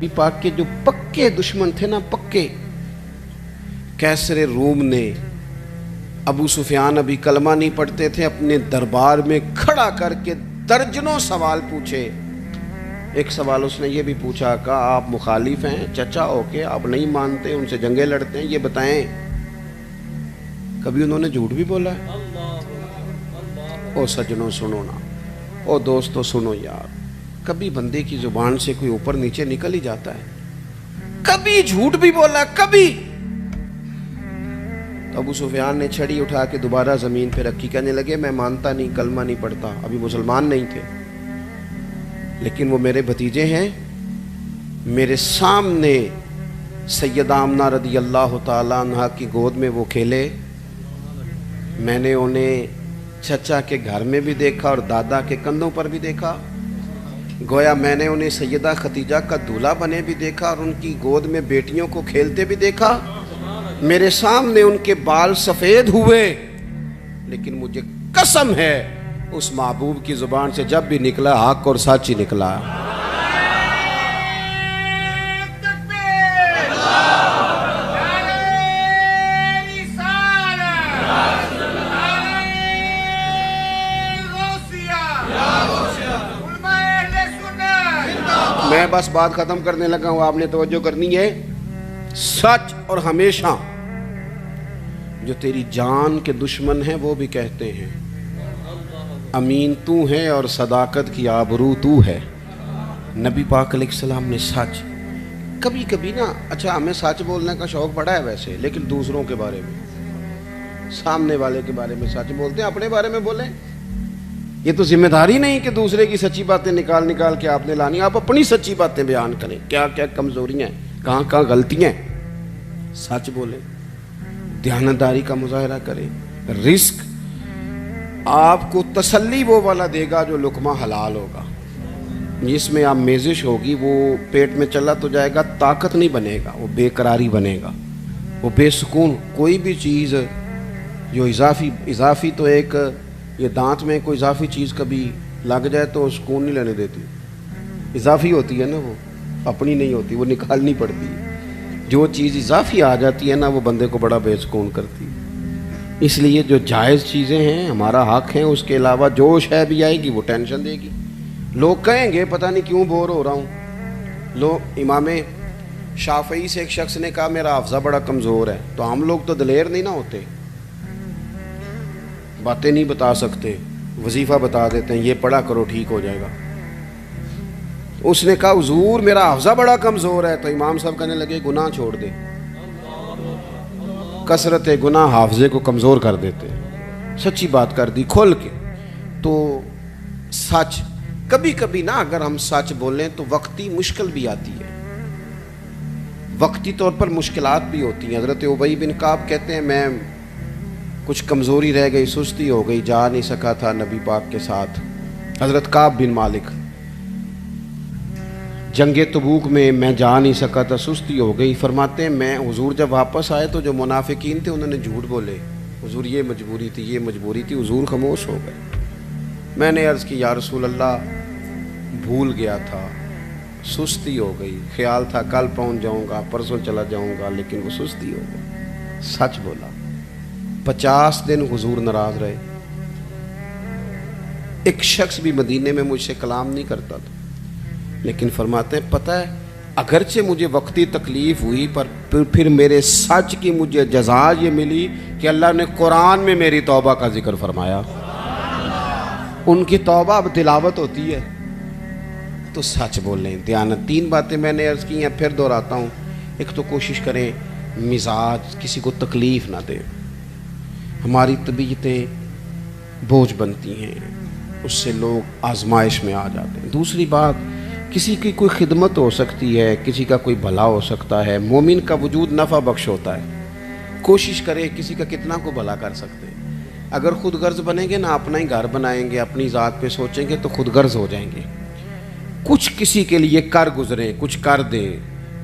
نبی پاک کے جو پکے دشمن تھے نا، پکے، کیسر روم نے ابو سفیان ابھی کلمہ نہیں پڑھتے تھے، اپنے دربار میں کھڑا کر کے درجنوں سوال پوچھے۔ ایک سوال اس نے یہ بھی پوچھا کہ آپ مخالف ہیں چچا ہو کے، آپ نہیں مانتے، ان سے جنگیں لڑتے ہیں، یہ بتائیں کبھی انہوں نے جھوٹ بھی بولا ہے؟ او سجنوں سنو نا، او دوستو سنو یار، کبھی بندے کی زبان سے کوئی اوپر نیچے نکل ہی جاتا ہے؟ کبھی جھوٹ بھی بولا؟ کبھی؟ تو ابو سفیان نے چھڑی اٹھا کے دوبارہ زمین پہ رکھی، کہنے لگے میں مانتا نہیں، کلمہ نہیں پڑھتا، ابھی مسلمان نہیں تھے، لیکن وہ میرے بھتیجے ہیں، میرے سامنے سیدہ آمنہ رضی اللہ تعالیٰ عنہ کی گود میں وہ کھیلے، میں نے انہیں چچا کے گھر میں بھی دیکھا اور دادا کے کندھوں پر بھی دیکھا، گویا میں نے انہیں سیدہ ختیجہ کا دولہا بنے بھی دیکھا اور ان کی گود میں بیٹیوں کو کھیلتے بھی دیکھا، میرے سامنے ان کے بال سفید ہوئے، لیکن مجھے قسم ہے اس محبوب کی زبان سے جب بھی نکلا حق اور سچ ہی نکلا۔ میں بس بات ختم کرنے لگا ہوں، آپ نے توجہ کرنی ہے۔ سچ اور ہمیشہ جو تیری جان کے دشمن ہیں وہ بھی کہتے ہیں امین تو ہے اور صداقت کی آبرو تو ہے۔ نبی پاک علیہ السلام نے سچ، کبھی کبھی نا، اچھا ہمیں سچ بولنے کا شوق پڑا ہے ویسے، لیکن دوسروں کے بارے میں، سامنے والے کے بارے میں سچ بولتے ہیں، اپنے بارے میں بولیں؟ یہ تو ذمہ داری نہیں کہ دوسرے کی سچی باتیں نکال کے آپ نے لانی، آپ اپنی سچی باتیں بیان کریں، کیا کیا کمزوریاں ہیں، کہاں کہاں غلطیاں ہیں، سچ بولیں، دیانتداری کا مظاہرہ کریں۔ رزق آپ کو تسلی وہ والا دے گا جو لقمہ حلال ہوگا، جس میں آپ میزش ہوگی وہ پیٹ میں چلا تو جائے گا، طاقت نہیں بنے گا، وہ بے قراری بنے گا، وہ بے سکون۔ کوئی بھی چیز جو اضافی تو ایک یہ دانت میں کوئی اضافی چیز کبھی لگ جائے تو سکون نہیں لینے دیتی، اضافی ہوتی ہے نا، وہ اپنی نہیں ہوتی، وہ نکالنی پڑتی ہے۔ جو چیز اضافی آ جاتی ہے نا وہ بندے کو بڑا بے سکون کرتی ہے۔ اس لیے جو جائز چیزیں ہیں ہمارا حق ہیں، اس کے علاوہ جو شے بھی آئے گی وہ ٹینشن دے گی۔ لوگ کہیں گے پتہ نہیں کیوں بور ہو رہا ہوں۔ لوگ امام شافعی سے ایک شخص نے کہا میرا حافظہ بڑا کمزور ہے، تو ہم لوگ تو دلیر نہیں نا ہوتے، باتیں نہیں بتا سکتے، وظیفہ بتا دیتے ہیں یہ پڑھا کرو ٹھیک ہو جائے گا۔ اس نے کہا حضور میرا حافظہ بڑا کمزور ہے، تو امام صاحب کہنے لگے گناہ چھوڑ دے، کثرت گناہ حافظے کو کمزور کر دیتے۔ سچی بات کر دی کھول کے۔ تو سچ کبھی کبھی نا اگر ہم سچ بولیں تو وقتی مشکل بھی آتی ہے، وقتی طور پر مشکلات بھی ہوتی ہیں۔ حضرت ابی بن کعب کہتے ہیں میں کچھ کمزوری رہ گئی، سستی ہو گئی، جا نہیں سکا تھا نبی پاک کے ساتھ۔ حضرت کعب بن مالک جنگ تبوک میں جا نہیں سکا تھا، سستی ہو گئی، فرماتے ہیں میں حضور جب واپس آئے تو جو منافقین تھے انہوں نے جھوٹ بولے، حضور یہ مجبوری تھی، یہ مجبوری تھی، حضور خاموش ہو گئے۔ میں نے عرض کی یا رسول اللہ بھول گیا تھا، سستی ہو گئی، خیال تھا کل پہنچ جاؤں گا، پرسوں چلا جاؤں گا، لیکن وہ سستی ہو گئی۔ سچ بولا۔ 50 دن حضور ناراض رہے، ایک شخص بھی مدینے میں مجھ سے کلام نہیں کرتا تھا، لیکن فرماتے ہیں پتہ ہے اگرچہ مجھے وقتی تکلیف ہوئی پر پھر میرے سچ کی مجھے جزا یہ ملی کہ اللہ نے قرآن میں میری توبہ کا ذکر فرمایا۔ ان کی توبہ اب تلاوت ہوتی ہے۔ تو سچ بولیں، دیانت۔ 3 باتیں میں نے عرض کی ہیں، پھر دہراتا ہوں۔ ایک تو کوشش کریں مزاج کسی کو تکلیف نہ دے، ہماری طبیعتیں بوجھ بنتی ہیں، اس سے لوگ آزمائش میں آ جاتے ہیں۔ دوسری بات، کسی کی کوئی خدمت ہو سکتی ہے، کسی کا کوئی بھلا ہو سکتا ہے، مومن کا وجود نفع بخش ہوتا ہے، کوشش کرے کسی کا کتنا کو بھلا کر سکتے ہیں۔ اگر خود غرض بنیں گے نا، اپنا ہی گھر بنائیں گے، اپنی ذات پہ سوچیں گے تو خود غرض ہو جائیں گے۔ کچھ کسی کے لیے کر گزریں، کچھ کر دیں،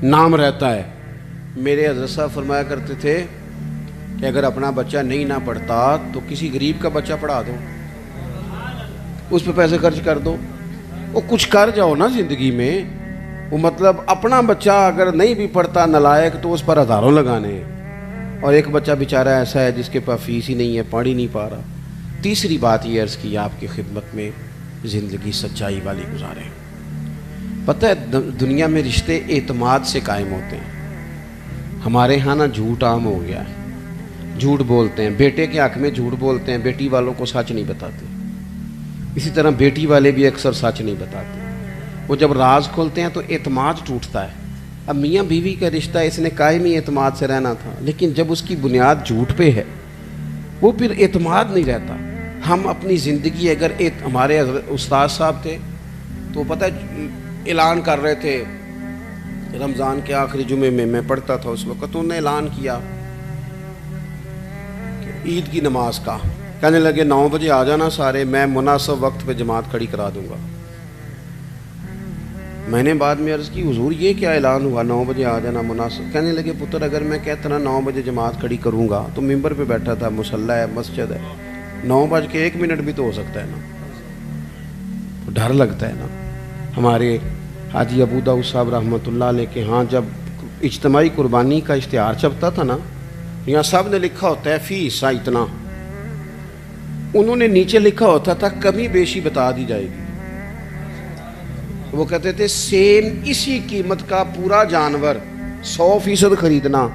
نام رہتا ہے۔ میرے حضرت صاحب فرمایا کرتے تھے کہ اگر اپنا بچہ نہیں نہ پڑھتا تو کسی غریب کا بچہ پڑھا دو، اس پہ پیسے خرچ کر دو، وہ کچھ کر جاؤ نا زندگی میں۔ وہ مطلب اپنا بچہ اگر نہیں بھی پڑھتا نالائق تو اس پر ہزاروں لگانے ہیں، اور ایک بچہ بیچارہ ایسا ہے جس کے پاس فیس ہی نہیں ہے، پڑھ ہی نہیں پا رہا۔ تیسری بات یہ عرض کی آپ کی خدمت میں، زندگی سچائی والی گزاریں۔ پتہ ہے دنیا میں رشتے اعتماد سے قائم ہوتے ہیں۔ ہمارے ہاں نا جھوٹ عام ہو گیا ہے، جھوٹ بولتے ہیں، بیٹے کے حق میں جھوٹ بولتے ہیں، بیٹی والوں کو سچ نہیں بتاتے۔ اسی طرح بیٹی والے بھی اکثر سچ نہیں بتاتے، وہ جب راز کھولتے ہیں تو اعتماد ٹوٹتا ہے۔ اب میاں بیوی کا رشتہ اس نے قائم ہی اعتماد سے رہنا تھا، لیکن جب اس کی بنیاد جھوٹ پہ ہے وہ پھر اعتماد نہیں رہتا۔ ہم اپنی زندگی اگر ہمارے استاد صاحب تھے تو پتہ اعلان کر رہے تھے رمضان کے آخری جمعے میں پڑھتا تھا اس وقت، انہوں نے اعلان کیا عید کی نماز کا، کہنے لگے 9 بجے آ جانا سارے، میں مناسب وقت پہ جماعت کھڑی کرا دوں گا۔ میں نے بعد میں عرض کی حضور یہ کیا اعلان ہوا 9 بجے آ جانا مناسب؟ کہنے لگے پتر اگر میں کہتا نا 9 بجے جماعت کھڑی کروں گا تو ممبر پہ بیٹھا تھا، مصلی ہے، مسجد ہے، 9:01 بھی تو ہو سکتا ہے نا، ڈر لگتا ہے نا۔ ہمارے حاجی ابو داؤد صاحب رحمۃ اللہ علیہ کے ہاں جب اجتماعی قربانی کا اشتہار چھپتا تھا نا، یہاں سب نے لکھا ہوتا ہے فی حصہ اتنا، انہوں نے نیچے لکھا ہوتا تھا کمی بیشی بتا دی جائے گی۔ وہ کہتے تھے سیم اسی قیمت کا پورا جانور 100% خریدنا،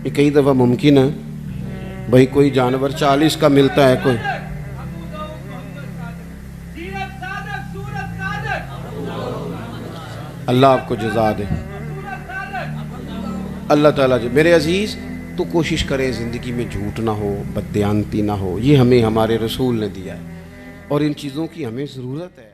یہ کئی دفعہ ممکن ہے بھائی، کوئی جانور 40 کا ملتا ہے، کوئی اللہ آپ کو جزا دے، اللہ تعالیٰ جی۔ میرے عزیز تو کوشش کریں زندگی میں جھوٹ نہ ہو، بددیانتی نہ ہو، یہ ہمیں ہمارے رسول نے دیا ہے اور ان چیزوں کی ہمیں ضرورت ہے۔